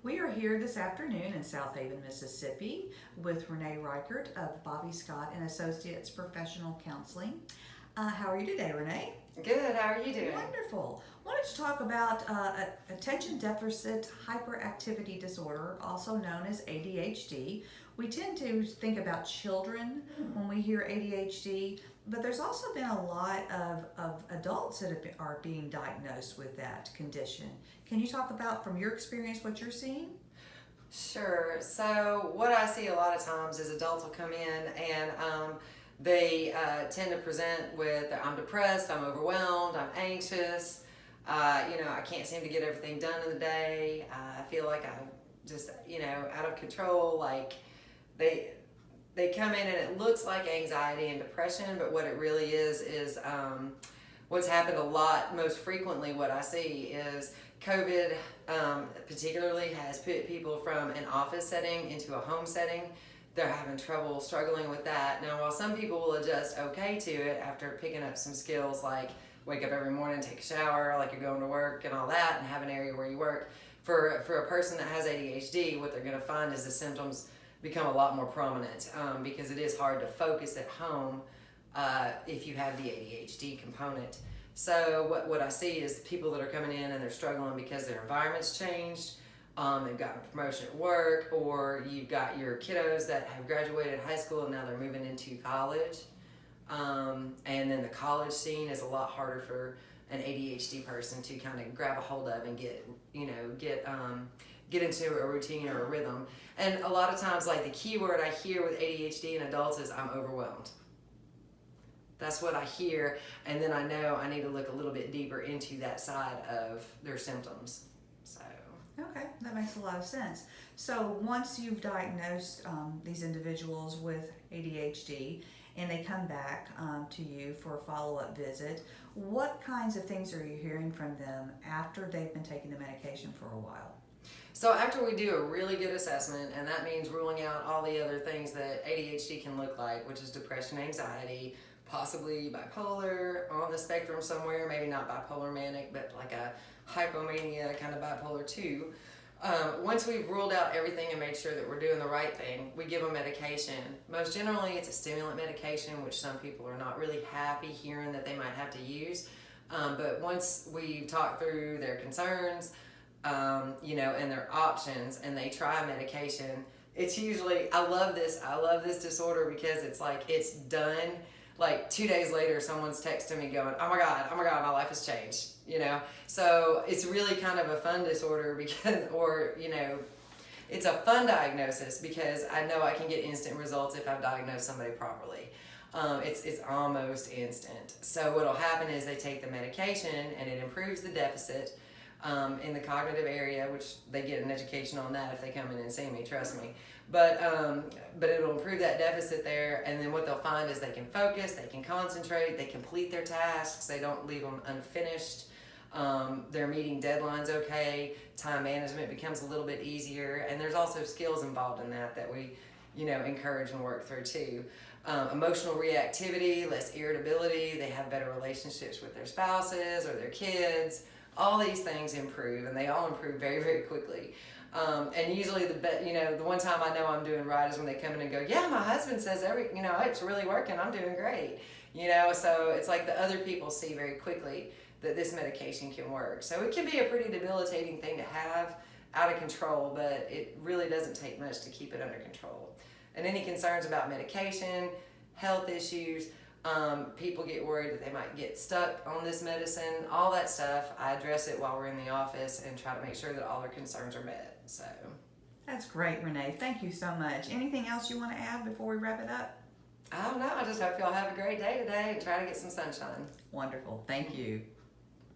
We are here this afternoon in South Haven, Mississippi with Renee Reichert of Bobby Scott and Associates Professional Counseling. How are you today, Renee? Good. How are you doing? Wonderful. Wanted to talk about attention deficit hyperactivity disorder, also known as ADHD. We tend to think about children when we hear ADHD, but there's also been a lot of adults that are being diagnosed with that condition. Can you talk about, from your experience, what you're seeing? Sure. So what I see a lot of times is adults will come in and they tend to present with, I'm depressed, I'm overwhelmed, I'm anxious. I can't seem to get everything done in the day. I feel like I'm just, out of control. Like they they come in and it looks like anxiety and depression, but what it really is what's happened a lot, most frequently what I see is COVID particularly has put people from an office setting into a home setting. They're having trouble struggling with that. Now, while some people will adjust okay to it after picking up some skills like wake up every morning, take a shower, like you're going to work and all that, and have an area where you work, for a person that has ADHD, what they're going to find is the symptoms become a lot more prominent because it is hard to focus at home if you have the ADHD component. So what I see is people that are coming in and they're struggling because their environment's changed. They've gotten a promotion at work, or you've got your kiddos that have graduated high school and now they're moving into college. And then the college scene is a lot harder for an ADHD person to kind of grab a hold of and get into a routine or a rhythm. And a lot of times, like the key word I hear with ADHD in adults is I'm overwhelmed. That's what I hear, and then I know I need to look a little bit deeper into that side of their symptoms. So. Okay, that makes a lot of sense. So once you've diagnosed these individuals with ADHD and they come back to you for a follow-up visit, what kinds of things are you hearing from them after they've been taking the medication for a while? So after we do a really good assessment, and that means ruling out all the other things that ADHD can look like, which is depression, anxiety, possibly bipolar on the spectrum somewhere, maybe not bipolar manic, but like a hypomania kind of bipolar 2. Once we've ruled out everything and made sure that we're doing the right thing, we give them medication. Most generally it's a stimulant medication, which some people are not really happy hearing that they might have to use. But once we talk through their concerns, and their options, and they try medication, it's usually, I love this disorder because it's like, it's done. Like 2 days later, someone's texting me going, oh my God, my life has changed, So it's really kind of a fun disorder because, it's a fun diagnosis because I know I can get instant results if I've diagnosed somebody properly. It's almost instant. So what'll happen is they take the medication and it improves the deficit in the cognitive area, which they get an education on that if they come in and see me, trust me. But it'll improve that deficit there, and then what they'll find is they can focus, they can concentrate, they complete their tasks, they don't leave them unfinished. They're meeting deadlines okay, time management becomes a little bit easier, and there's also skills involved in that we encourage and work through too. Emotional reactivity, less irritability, they have better relationships with their spouses or their kids. All these things improve, and they all improve very, very quickly. And usually the one time I know I'm doing right is when they come in and go, yeah, my husband says it's really working, I'm doing great. So it's like the other people see very quickly that this medication can work. So it can be a pretty debilitating thing to have out of control, but it really doesn't take much to keep it under control. And any concerns about medication, health issues, people get worried that they might get stuck on this medicine, all that stuff, I address it while we're in the office and try to make sure that all their concerns are met. So That's great, Renee. Thank you so much. Anything else you want to add before we wrap it up? I don't know, I just hope y'all have a great day today and try to get some sunshine. Wonderful. Thank you.